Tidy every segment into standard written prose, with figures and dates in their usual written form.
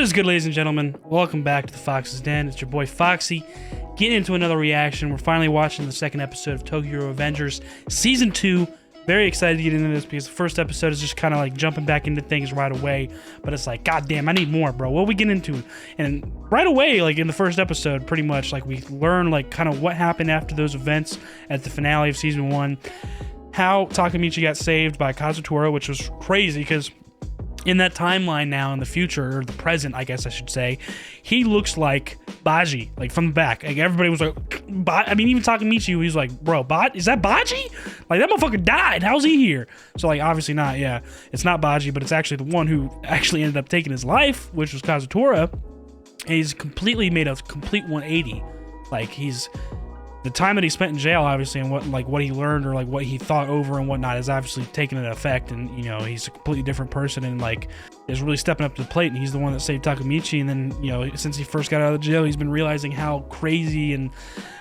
is good, ladies and gentlemen? Welcome back to the Fox's Den. It's your boy Foxy getting into another reaction. We're finally watching the second episode of Tokyo Revengers Season 2. Very excited to get into this because the first episode is just kind of like jumping back into things right away. But it's like, God damn, I need more, bro. What are we getting into? And right away, like in the first episode, pretty much, like we learn like kind of what happened after those events at the finale of Season 1. How Takemichi got saved by Kazutora, which was crazy because in that timeline now in the future, or the present, I guess I should say, he looks like Baji, like from the back. Like everybody was like, I mean, even Takemichi, he was like, bro, is that Baji? Like that motherfucker died. How's he here? So like, obviously not. Yeah, it's not Baji, but it's actually the one who actually ended up taking his life, which was Kazutora. And he's completely made a complete 180. Like the time that he spent in jail, obviously, and what he learned or like what he thought over and whatnot is obviously taken an effect, and you know he's a completely different person and like is really stepping up to the plate, and he's the one that saved Takemichi. And then you know since he first got out of jail, he's been realizing how crazy and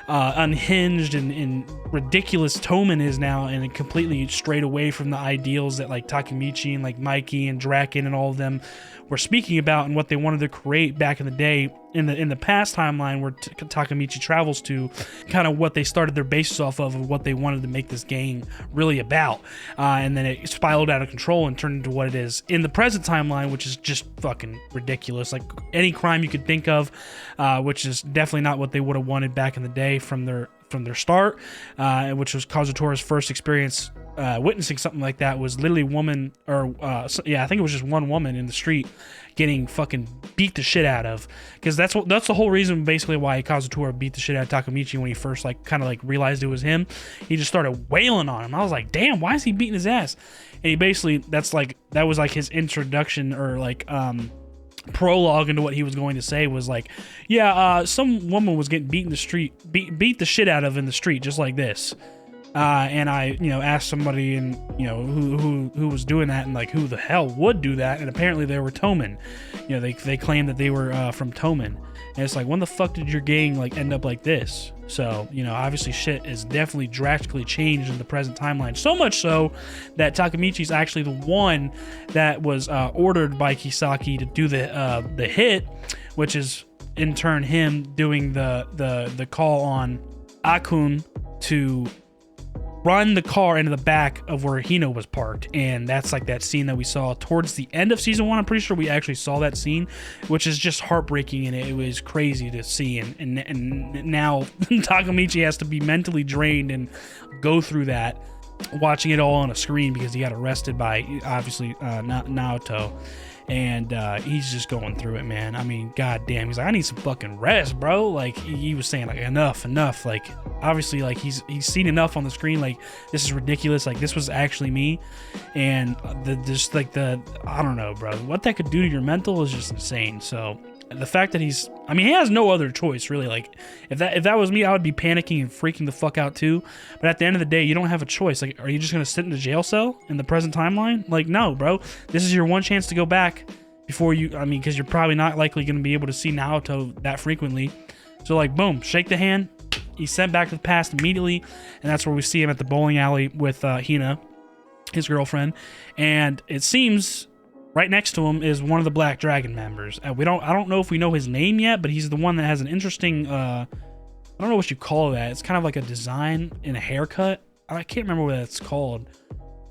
unhinged and ridiculous Toman is now, and completely strayed away from the ideals that like Takemichi and like Mikey and Draken and all of them were speaking about and what they wanted to create back in the day in the past timeline where Takemichi travels to, kind of what they started their basis off of and what they wanted to make this game really about. And then it spiraled out of control and turned into what it is in the present timeline, which is just fucking ridiculous. Like any crime you could think of, which is definitely not what they would have wanted back in the day from their start, which was Kazutora's first experience witnessing something like that. Was literally woman, or I think it was just one woman in the street getting fucking beat the shit out of, because that's the whole reason basically why Kazutora beat the shit out of Takemichi when he first like kind of like realized it was him. He just started wailing on him. I was like, damn, why is he beating his ass? And he basically that was like his introduction, or like prologue into what he was going to say was like, some woman was getting beat in the street, beat the shit out of in the street just like this. And I, asked somebody, and who was doing that, and like who the hell would do that, and apparently they were Toman. They claimed that they were from Toman, and it's like, when the fuck did your gang like end up like this? So obviously shit is definitely drastically changed in the present timeline. So much so that Takemichi's actually the one that was ordered by Kisaki to do the hit, which is in turn him doing the call on Akun to run the car into the back of where Hino was parked. And that's like that scene that we saw towards the end of Season 1. I'm pretty sure we actually saw that scene, which is just heartbreaking, and it was crazy to see. And now Takemichi has to be mentally drained and go through that, watching it all on a screen, because he got arrested by obviously Naoto. And he's just going through it, man. I mean, goddamn, he's like, I need some fucking rest, bro. Like he was saying, like, enough. Like obviously, like he's seen enough on the screen. Like this is ridiculous. Like this was actually me, and I don't know, bro. What that could do to your mental is just insane. So the fact that he has no other choice, really. Like if that was me, I would be panicking and freaking the fuck out too. But at the end of the day, you don't have a choice. Like, are you just gonna sit in a jail cell in the present timeline? Like, no, bro. This is your one chance to go back before you. Because you're probably not likely gonna be able to see Naoto that frequently. So like, boom, shake the hand. He's sent back to the past immediately, and that's where we see him at the bowling alley with Hina, his girlfriend, and it seems right next to him is one of the Black Dragon members. I don't know if we know his name yet, but he's the one that has an interesting, I don't know what you call that. It's kind of like a design in a haircut. I can't remember what that's called.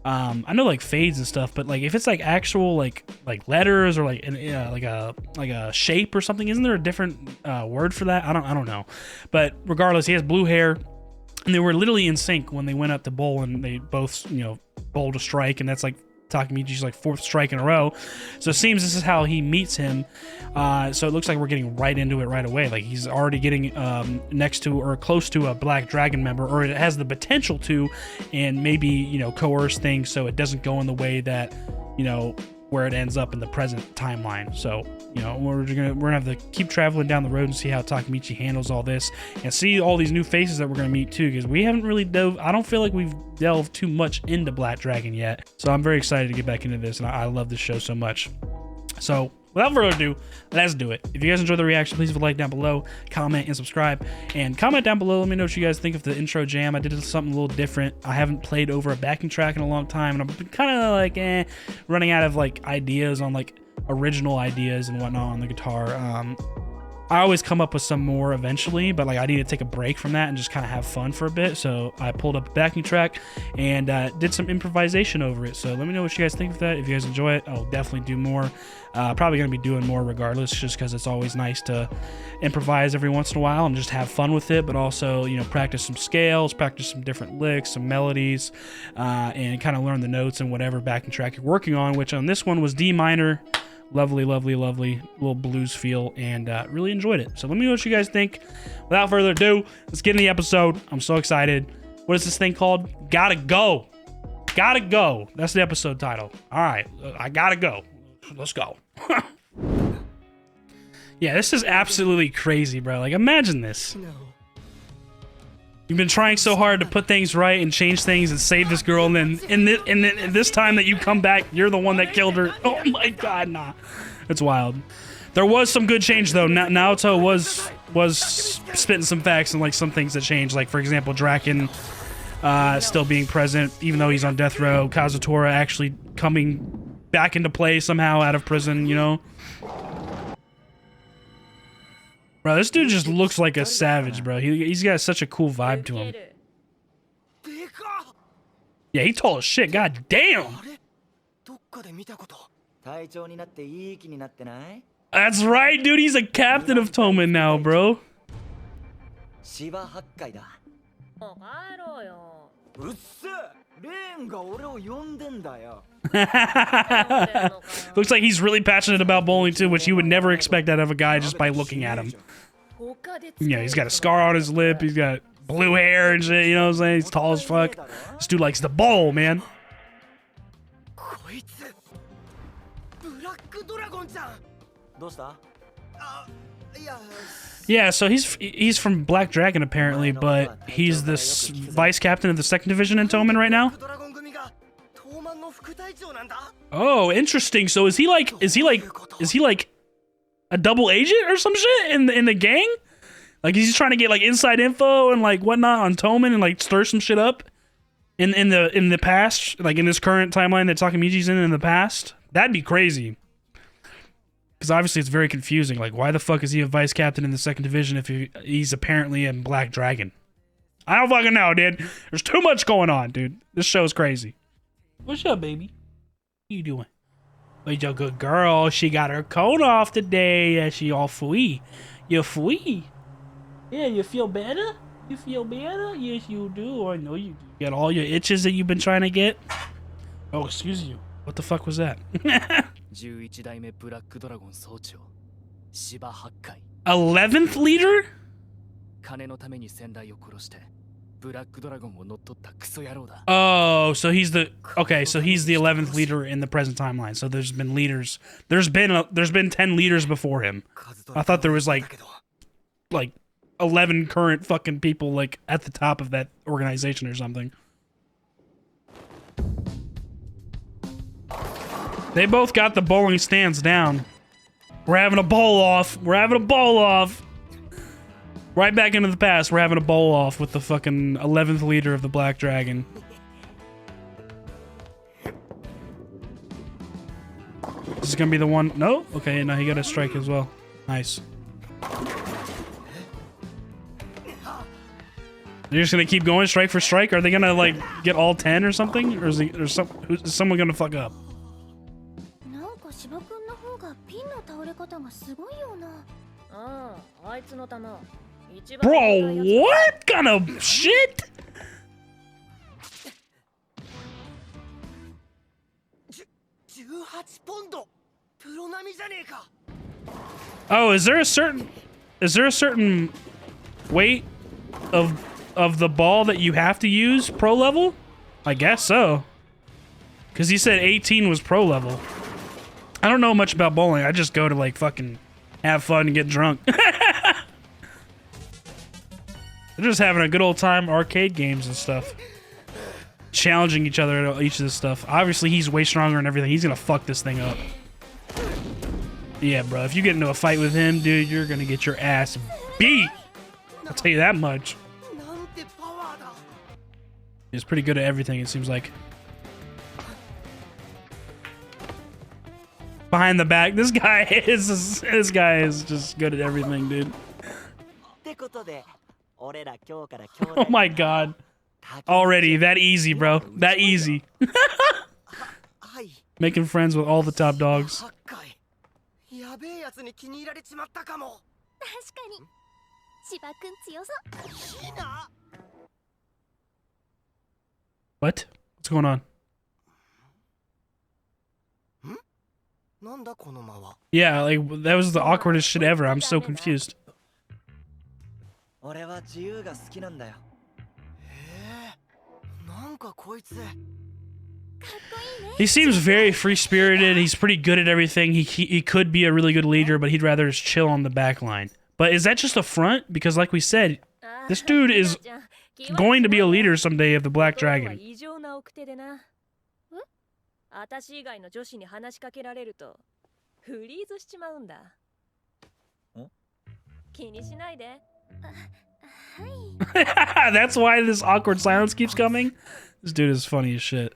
I know like fades and stuff, but like if it's like actual like letters or like a shape or something, isn't there a different word for that? I don't know. But regardless, he has blue hair, and they were literally in sync when they went up to bowl, and they both bowled a strike, and that's like Takemichi's like fourth strike in a row. So it seems this is how he meets him. So it looks like we're getting right into it right away. Like he's already getting next to or close to a Black Dragon member, or it has the potential to, and maybe coerce things so it doesn't go in the way that where it ends up in the present timeline. So we're gonna have to keep traveling down the road and see how Takemichi handles all this, and see all these new faces that we're gonna meet too, because we haven't really I don't feel like we've delved too much into Black Dragon yet. So I'm very excited to get back into this, and I love this show so much. So without further ado, let's do it. If you guys enjoyed the reaction, please leave a like down below, comment and subscribe, and comment down below. Let me know what you guys think of the intro jam. I did something a little different. I haven't played over a backing track in a long time, and I'm kind of like running out of like ideas on like original ideas and whatnot on the guitar. I always come up with some more eventually, but like I need to take a break from that and just kind of have fun for a bit. So I pulled up a backing track and did some improvisation over it. So let me know what you guys think of that. If you guys enjoy it, I'll definitely do more. Probably going to be doing more regardless, just because it's always nice to improvise every once in a while and just have fun with it, but also, you know, practice some scales, practice some different licks, some melodies, and kind of learn the notes and whatever backing track you're working on, which on this one was D minor. Lovely, lovely, lovely little blues feel, and really enjoyed it. So let me know what you guys think. Without further ado, let's get in the episode. I'm so excited. What is this thing called? Gotta Go. Gotta Go. That's the episode title. All right, I gotta go. Let's go. Yeah, this is absolutely crazy, bro. Like, imagine this. You've been trying so hard to put things right and change things and save this girl, and then in this time that you come back, you're the one that killed her. Oh my god, nah. It's wild. There was some good change though. Naoto was spitting some facts and like some things that changed. Like for example, Draken still being present even though he's on death row. Kazutora actually coming back into play somehow out of prison, you know? Bro, this dude just looks like a savage, bro. He's got such a cool vibe to him. Yeah, he tall as shit. God damn. That's right, dude. He's a captain of Toman now, bro. Looks like he's really passionate about bowling too, which you would never expect out of a guy just by looking at him. Yeah, he's got a scar on his lip, he's got blue hair and shit, you know what I'm saying? He's tall as fuck. This dude likes to bowl, man. Yeah, so he's from Black Dragon apparently, but he's the vice captain of the 2nd division in Toman right now. Oh, interesting. So is he like a double agent or some shit in the gang? Like he's trying to get like inside info and like whatnot on Toman and like stir some shit up in the past, like in this current timeline that Takemichi's in the past. That'd be crazy. Because obviously it's very confusing. Like, why the fuck is he a vice captain in the 2nd division if he's apparently in Black Dragon? I don't fucking know, dude. There's too much going on, dude. This show's crazy. What's up, baby? What you doing? Oh, you're a good girl. She got her coat off today. Yeah, she all free. You're free. Yeah, you feel better? You feel better? Yes, you do. I know you do. You got all your itches that you've been trying to get? Oh, excuse you. What the fuck was that? 11th leader? Oh, so he's the so he's the 11th leader in the present timeline. So there's been leaders. There's been 10 leaders before him. I thought there was like 11 current fucking people like at the top of that organization or something. They both got the bowling stands down. We're having a bowl off. We're having a bowl off. Right back into the past, we're having a bowl off with the fucking 11th leader of the Black Dragon. This is gonna be the one. No? Okay, now he got a strike as well. Nice. They're just gonna keep going strike for strike? Are they gonna like get all 10 or something? Or is someone gonna fuck up? Bro, what kind of shit? Oh, is there a certain weight of the ball that you have to use pro level? I guess so. Cause he said 18 was pro level. I don't know much about bowling. I just go to like fucking have fun and get drunk. They're just having a good old time, arcade games and stuff. Challenging each other at each of this stuff. Obviously, he's way stronger and everything. He's gonna fuck this thing up. Yeah, bro. If you get into a fight with him, dude, you're gonna get your ass beat. I'll tell you that much. He's pretty good at everything, it seems like. behind the back. This guy is just good at everything, dude. Oh my god. Already that easy, bro. That easy. Making friends with all the top dogs. What? What's going on? Yeah, like that was the awkwardest shit ever. I'm so confused. He seems very free-spirited. He's pretty good at everything. He could be a really good leader, but he'd rather just chill on the back line. But is that just a front? Because like we said, this dude is going to be a leader someday of the Black Dragon. That's why this awkward silence keeps coming. This dude is funny as shit.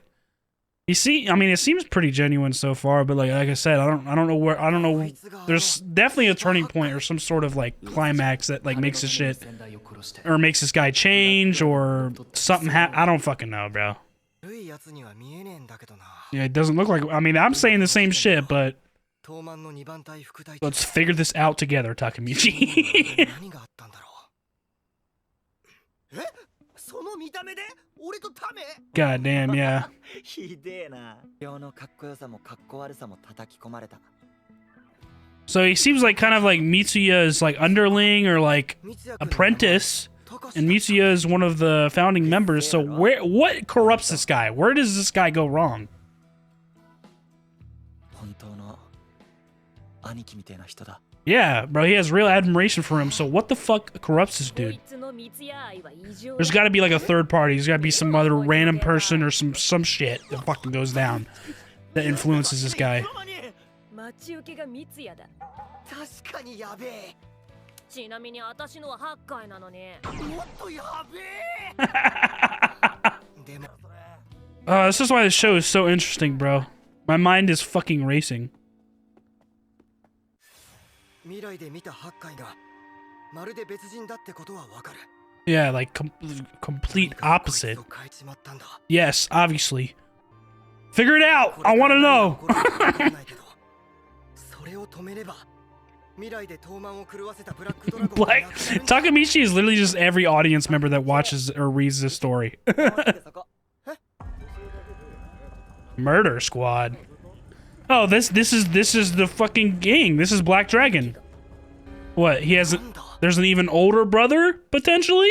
I mean, it seems pretty genuine so far, but like I said, I don't know. There's definitely a turning point or some sort of like climax that like makes this shit, or makes this guy change, or something I don't fucking know, bro. Yeah, it doesn't look like. I mean, I'm saying the same shit, but let's figure this out together, Takemichi. God damn, yeah. So he seems like kind of like Mitsuya's like underling or like apprentice, and Mitsuya is one of the founding members. So what corrupts this guy? Where does this guy go wrong? Yeah, bro, he has real admiration for him, so what the fuck corrupts this dude? There's gotta be like a third party. There's gotta be some other random person or some shit that fucking goes down that influences this guy. This is why this show is so interesting, bro. My mind is fucking racing. Yeah, like complete opposite. Yes, obviously. Figure it out! I want to know! Black Takemichi is literally just every audience member that watches or reads this story. Murder Squad. Oh, this is the fucking gang. This is Black Dragon. What? There's an even older brother potentially?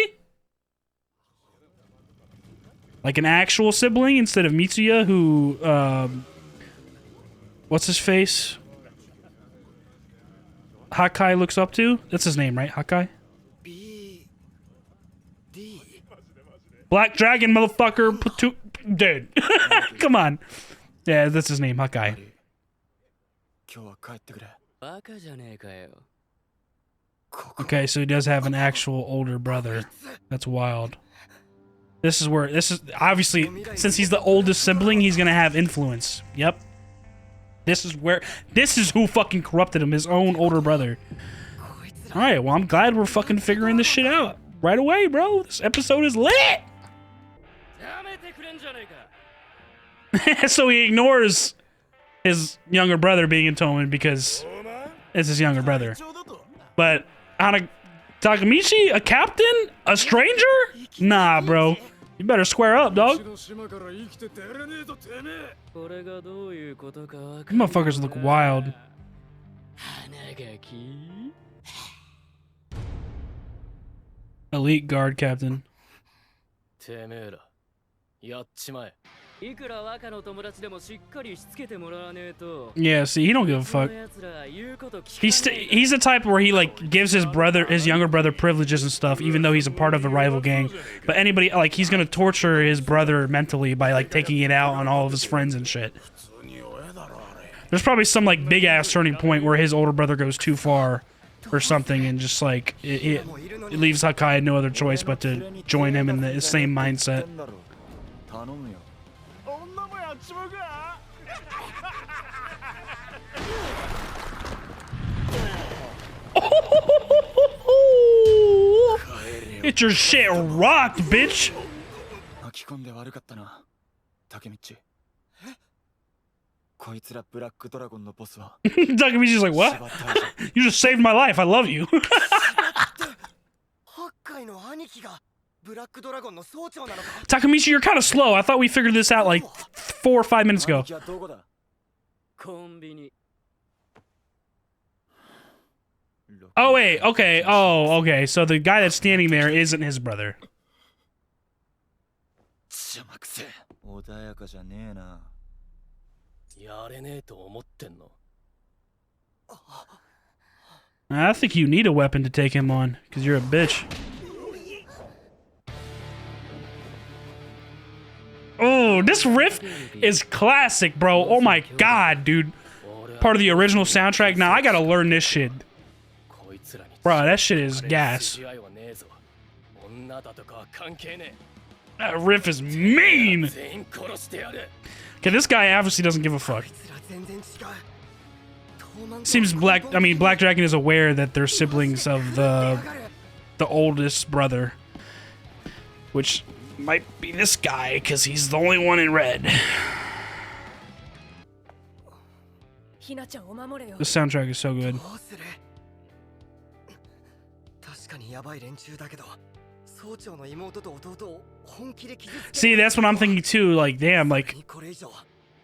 Like an actual sibling instead of Mitsuya, who what's his face? Hakai looks up to? That's his name, right? Hakai? Black Dragon, motherfucker. Dude. Come on. Yeah, that's his name, Hakai. Okay, so he does have an actual older brother. That's wild. This is obviously, since he's the oldest sibling, he's gonna have influence. Yep. This is who fucking corrupted him, his own older brother. Alright, well, I'm glad we're fucking figuring this shit out right away, bro. This episode is lit! So he ignores his younger brother being in Toman because it's his younger brother. But Takemichi, a captain? A stranger? Nah, bro. You better square up, dog. These motherfuckers look wild. Elite guard captain. Yeah, see, he don't give a fuck. He's the type where he like gives his younger brother privileges and stuff, even though he's a part of a rival gang. But anybody, like, he's gonna torture his brother mentally by like taking it out on all of his friends and shit. There's probably some like big ass turning point where his older brother goes too far or something, and just like it leaves Hakai no other choice but to join him in the same mindset. Get your shit rocked, bitch. Takemichi's like, what? You just saved my life. I love you. Takemichi, you're kind of slow. I thought we figured this out like 4 or 5 minutes ago. Oh, wait. Okay. Oh, okay. So the guy that's standing there isn't his brother. I think you need a weapon to take him on, because you're a bitch. Oh, this riff is classic, bro. Oh my god, dude. Part of the original soundtrack. Now I gotta learn this shit. Bro, that shit is gas. That riff is mean. Okay, this guy obviously doesn't give a fuck. Seems Black Dragon is aware that they're siblings of the oldest brother, which might be this guy because he's the only one in red. The soundtrack is so good. See, that's what I'm thinking too. Like, damn, like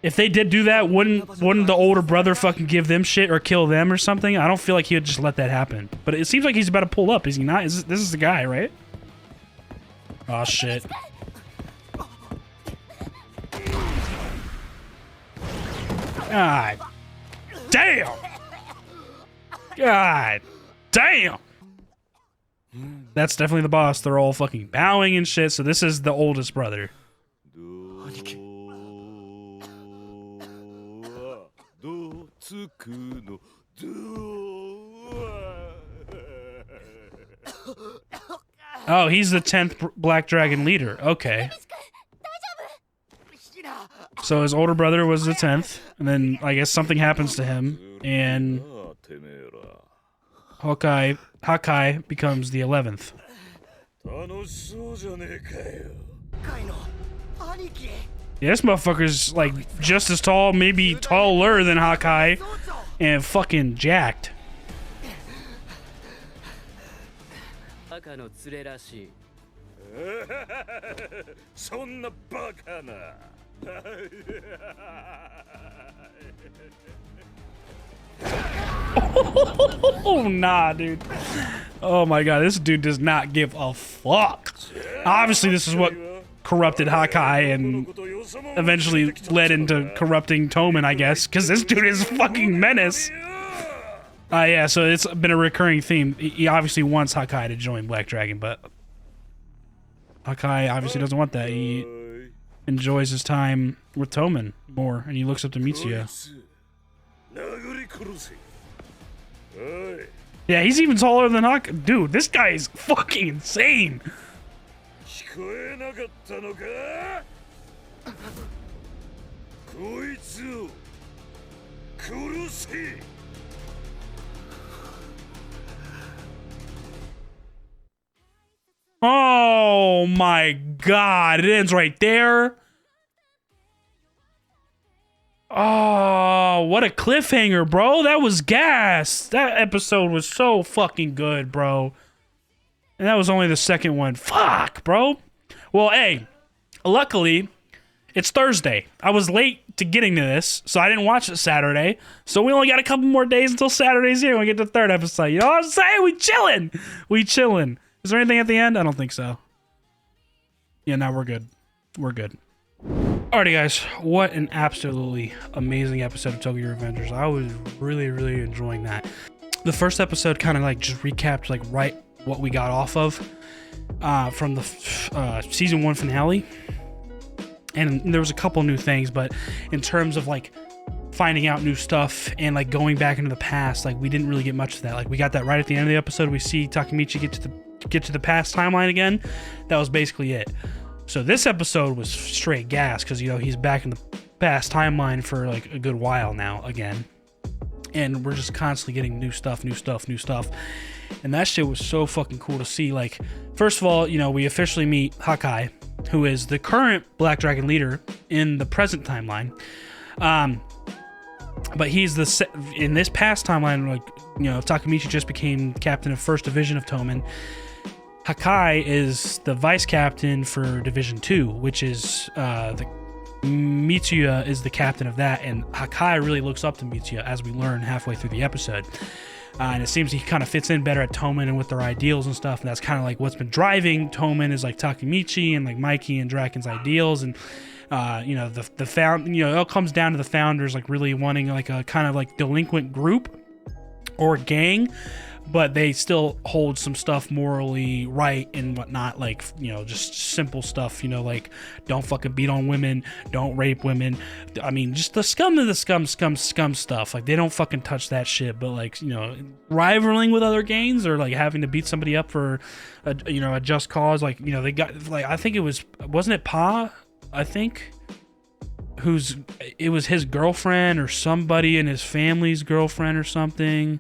if they did do that, wouldn't the older brother fucking give them shit or kill them or something? I don't feel like he would just let that happen. But it seems like he's about to pull up. Is he not? This is the guy, right? Oh shit. God damn. God damn. That's definitely the boss. They're all fucking bowing and shit. So this is the oldest brother. Oh, he's the 10th Black Dragon leader. Okay. So his older brother was the 10th, and then I guess something happens to him, and Hakai becomes the 11th. Yeah, this motherfucker's like just as tall, maybe taller than Hakai, and fucking jacked. Oh, nah, dude. Oh my god, this dude does not give a fuck. Obviously, this is what corrupted Hakai and eventually led into corrupting Toman, I guess, because this dude is fucking menace. Yeah, so it's been a recurring theme. He obviously wants Hakai to join Black Dragon, but Hakai obviously doesn't want that. He enjoys his time with Toman more, and he looks up to Mitsuya. Yeah, he's even taller than Hakai. Dude, this guy is fucking insane. Oh my god, it ends right there. Oh, what a cliffhanger, bro. That was gas. That episode was so fucking good, bro. And that was only the second one. Fuck, bro. Well, hey, luckily, it's Thursday. I was late to getting to this, so I didn't watch it Saturday. So we only got a couple more days until Saturday's here when we get to the third episode. You know what I'm saying? We chilling. We chilling. Is there anything at the end? I don't think so. Yeah, no, we're good. We're good. Alrighty, guys. What an absolutely amazing episode of Tokyo Revengers. I was really, really enjoying that. The first episode kind of like just recapped like right what we got off of from the season 1 finale. And there was a couple new things, but in terms of like finding out new stuff and like going back into the past, like we didn't really get much of that. Like we got that right at the end of the episode. We see Takemichi get to the past timeline again. That was basically it. So this episode was straight gas because, you know, he's back in the past timeline for like a good while now again. and we're just constantly getting new stuff, and that shit was so fucking cool to see. Like, first of all, you know, we officially meet Hakai, who is the current Black Dragon leader in the present timeline. But he's in this past timeline, like, you know, Takemichi just became captain of First Division of Tomen. Hakai is the vice captain for Division 2, which is Mitsuya is the captain of that, and Hakai really looks up to Mitsuya, as we learn halfway through the episode. And it seems he kind of fits in better at Tomen and with their ideals and stuff, and that's kind of like what's been driving Tomen, is like Takemichi and like Mikey and Draken's ideals. And you know, it all comes down to the founders like really wanting like a kind of like delinquent group or gang, but they still hold some stuff morally right and whatnot, like, you know, just simple stuff, you know, like don't fucking beat on women, don't rape women. I mean, just the scum of the scum stuff. Like, they don't fucking touch that shit. But like, you know, rivaling with other gangs or like having to beat somebody up for a just cause, like, you know, they got like, I think wasn't it Pa? I think it was his girlfriend or somebody in his family's girlfriend or something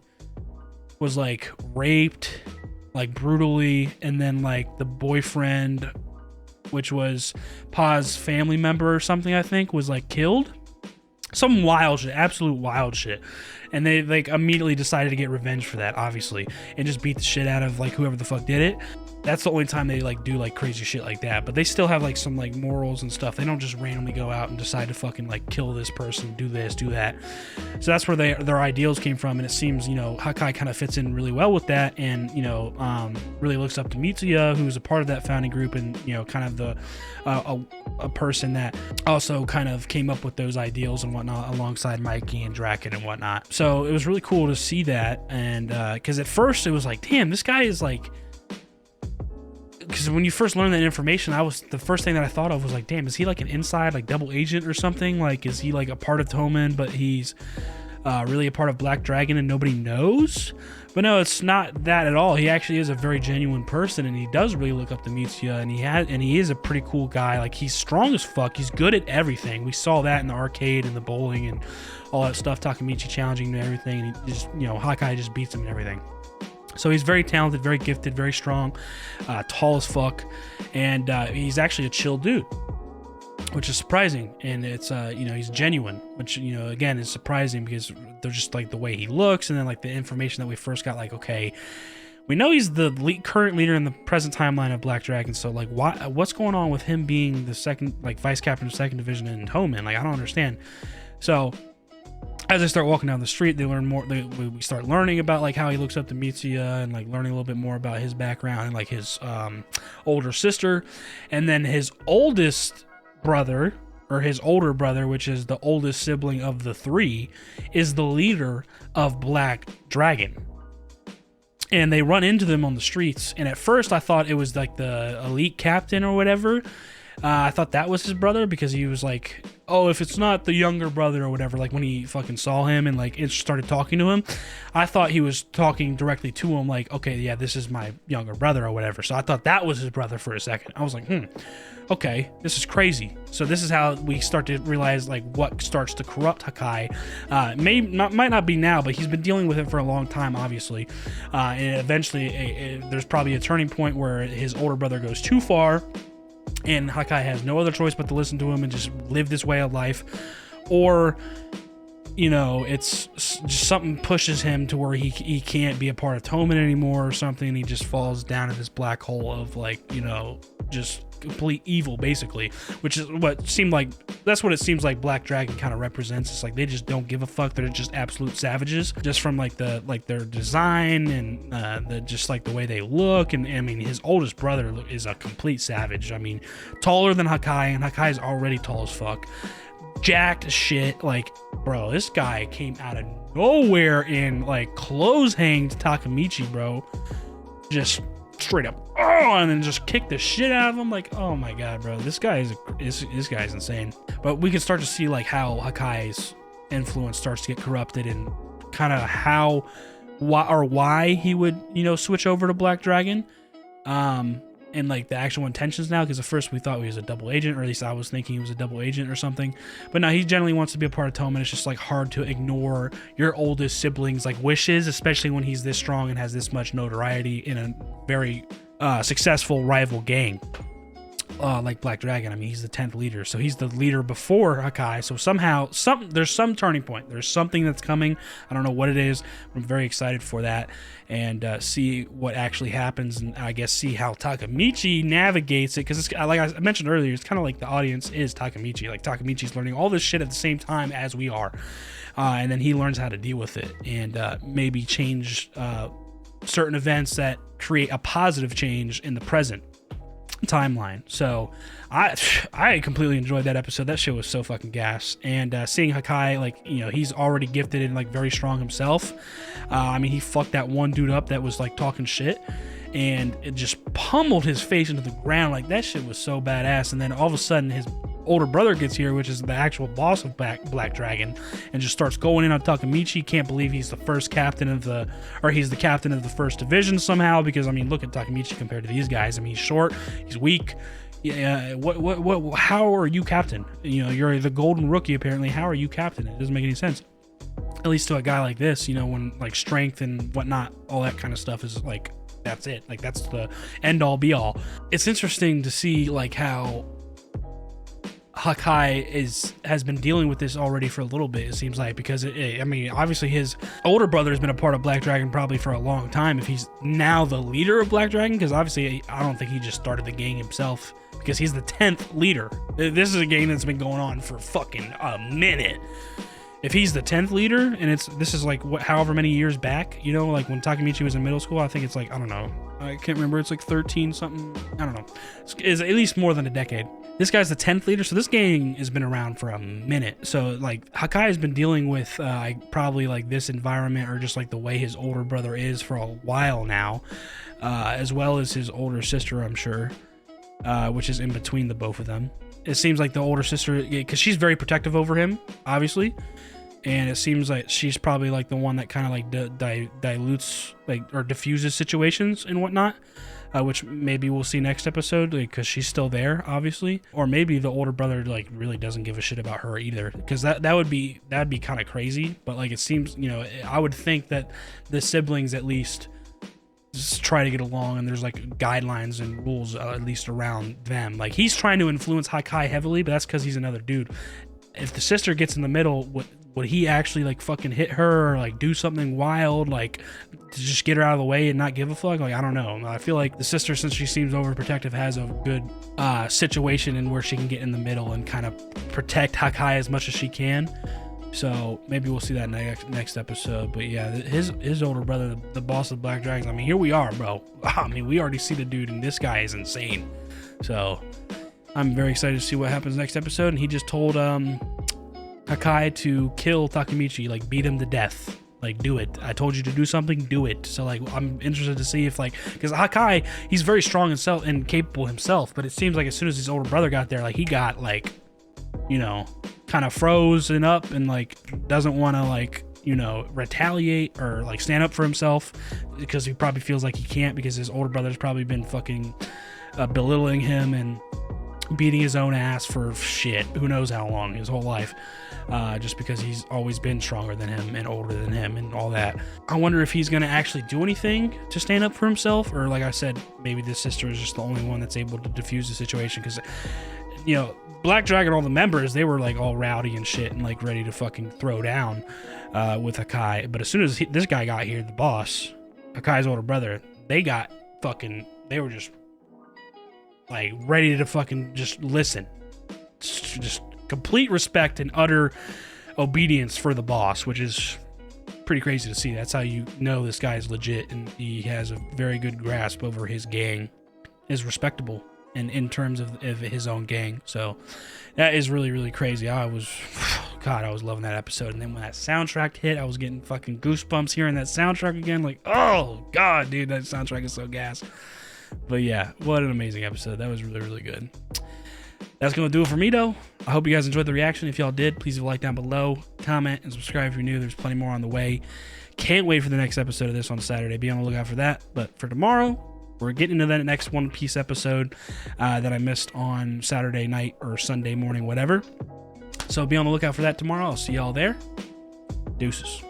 was like raped like brutally, and then like the boyfriend, which was Pa's family member or something, I think, was like killed. Some wild shit, absolute wild shit. And they like immediately decided to get revenge for that, obviously, and just beat the shit out of like whoever the fuck did it. That's the only time they like do like crazy shit like that. But they still have like some like morals and stuff. They don't just randomly go out and decide to fucking like kill this person, do this, do that. So that's where their ideals came from. And it seems, you know, Hakai kind of fits in really well with that, and, you know, really looks up to Mitsuya, who's a part of that founding group, and, you know, kind of a person that also kind of came up with those ideals and whatnot alongside Mikey and Draken and whatnot. So it was really cool to see that. And because at first it was like, damn, this guy is like, because when you first learned that information, the first thing that I thought of was like, damn, is he like an inside like double agent or something? Like, is he like a part of Tomen, but he's really a part of Black Dragon and nobody knows? But no, it's not that at all. He actually is a very genuine person, and he does really look up to Mitsuya, and he is a pretty cool guy. Like, he's strong as fuck. He's good at everything. We saw that in the arcade and the bowling and all that stuff. Takemichi challenging him and everything, and he just, you know, Hakai just beats him and everything. So he's very talented, very gifted, very strong, tall as fuck, and he's actually a chill dude, which is surprising. And it's, you know, he's genuine, which, you know, again, is surprising because they're just like the way he looks, and then like the information that we first got, like, okay, we know he's the current leader in the present timeline of Black Dragon, so like, what's going on with him being the second, like, vice captain of Second Division in Tomen? Like, I don't understand. So as I start walking down the street, they learn more. We start learning about like how he looks up to Mitsuya, and like learning a little bit more about his background and like his older sister, and then his oldest brother, or his older brother, which is the oldest sibling of the three, is the leader of Black Dragon. And they run into them on the streets, and at first I thought it was like the elite captain or whatever. I thought that was his brother, because he was like, oh, if it's not the younger brother or whatever, like when he fucking saw him and like it started talking to him, I thought he was talking directly to him, like, okay, yeah, this is my younger brother or whatever. So I thought that was his brother for a second. I was like, okay, this is crazy. So this is how we start to realize like what starts to corrupt Hakai. Might not be now, but he's been dealing with it for a long time, obviously. And eventually there's probably a turning point where his older brother goes too far, and Hakai has no other choice but to listen to him and just live this way of life. Or, you know, it's just something pushes him to where he can't be a part of Tomen anymore or something, and he just falls down in this black hole of like, you know, just complete evil, basically, which is that's what it seems like Black Dragon kind of represents. It's like they just don't give a fuck. They're just absolute savages, just from like their design and just like the way they look. And I mean, his oldest brother is a complete savage. I mean, taller than Hakai, and Hakai's already tall as fuck, jacked as shit. Like, bro, this guy came out of nowhere and like clothes hanged Takemichi, bro, just straight up, and then just kick the shit out of him. Like, oh my god, bro, this guy is insane. But we can start to see like how Hakai's influence starts to get corrupted, and kind of why he would, you know, switch over to Black Dragon. and like the actual intentions now, because at first we thought he was a double agent, or at least I was thinking he was a double agent or something, but now he generally wants to be a part of Toma. It's just like hard to ignore your oldest siblings like wishes, especially when he's this strong and has this much notoriety in a very successful rival gang like Black Dragon. I mean, he's the 10th leader, so he's the leader before Hakai. So somehow there's some turning point, there's something that's coming. I don't know what it is. I'm very excited for that, and see what actually happens, and I guess see how Takemichi navigates it, because like I mentioned earlier, it's kind of like the audience is Takemichi. Like Takemichi's learning all this shit at the same time as we are, and then he learns how to deal with it, and maybe change certain events that create a positive change in the present timeline. So I completely enjoyed that episode. That shit was so fucking gas. And seeing Hakai, like, you know, he's already gifted and like very strong himself. I mean, he fucked that one dude up that was like talking shit, and it just pummeled his face into the ground. Like, that shit was so badass. And then all of a sudden his older brother gets here, which is the actual boss of Black Dragon, and just starts going in on Takemichi. Can't believe he's the first captain of he's the captain of the first division somehow, because I mean, look at Takemichi compared to these guys. I mean, he's short, he's weak. Yeah, how are you captain? You know, you're the golden rookie apparently. How are you captain? It doesn't make any sense. At least to a guy like this, you know, when like strength and whatnot, all that kind of stuff is like, that's it. Like, that's the end all be all. It's interesting to see like how Hakai has been dealing with this already for a little bit, it seems like, because I mean, obviously his older brother has been a part of Black Dragon probably for a long time, if he's now the leader of Black Dragon, because obviously I don't think he just started the gang himself, because he's the 10th leader. This is a gang that's been going on for fucking a minute. If he's the 10th leader, and this is like however many years back, you know, like when Takemichi was in middle school, I think it's like, I don't know, I can't remember, it's like 13 something, I don't know, it's at least more than a decade. This guy's the 10th leader, so this gang has been around for a minute. So like Hakai has been dealing with probably like this environment, or just like the way his older brother is, for a while now, as well as his older sister, I'm sure, which is in between the both of them. It seems like the older sister, because she's very protective over him, obviously, and it seems like she's probably like the one that kind of like dilutes, like, or diffuses situations and whatnot. Which maybe we'll see next episode, because she's still there, obviously. Or maybe the older brother like really doesn't give a shit about her either, because that'd be kind of crazy. But like, it seems, you know, I would think that the siblings at least just try to get along, and there's like guidelines and rules at least around them. Like, he's trying to influence Hakai heavily, but that's because he's another dude. If the sister gets in the middle, would he actually like fucking hit her, or like do something wild, like to just get her out of the way and not give a fuck? Like, I don't know. I feel like the sister, since she seems overprotective, has a good situation in where she can get in the middle and kind of protect Hakai as much as she can. So maybe we'll see that next episode. But yeah, his older brother, the boss of Black Dragons, I mean, here we are, bro. I mean, we already see the dude, and this guy is insane. So I'm very excited to see what happens next episode. And he just told Hakai to kill Takemichi, like beat him to death. Like, do it. I told you to do something, do it. So like, I'm interested to see if, like, because Hakai, he's very strong and capable himself, but it seems like as soon as his older brother got there, like, he got like, you know, kind of frozen up, and like doesn't want to, like, you know, retaliate or like stand up for himself, because he probably feels like he can't, because his older brother's probably been fucking belittling him and beating his own ass for shit, who knows how long, his whole life, just because he's always been stronger than him and older than him and all that. I wonder if he's going to actually do anything to stand up for himself, or like I said, maybe this sister is just the only one that's able to diffuse the situation, because, you know, Black Dragon, all the members, they were like all rowdy and shit and like ready to fucking throw down with Hakai. But as soon as this guy got here, the boss, Hakai's older brother, they were just like ready to fucking just listen. Just complete respect and utter obedience for the boss, which is pretty crazy to see. That's how you know this guy is legit, and he has a very good grasp over his gang, is respectable, and in terms of his own gang. So that is really, really crazy. I was loving that episode. And then when that soundtrack hit, I was getting fucking goosebumps hearing that soundtrack again. Like, oh god, dude, that soundtrack is so gas. But yeah, what an amazing episode. That was really, really good. That's going to do it for me, though. I hope you guys enjoyed the reaction. If y'all did, please leave a like down below, comment, and subscribe if you're new. There's plenty more on the way. Can't wait for the next episode of this on Saturday. Be on the lookout for that. But for tomorrow, we're getting into that next One Piece episode that I missed on Saturday night or Sunday morning, whatever. So be on the lookout for that tomorrow. I'll see y'all there. Deuces.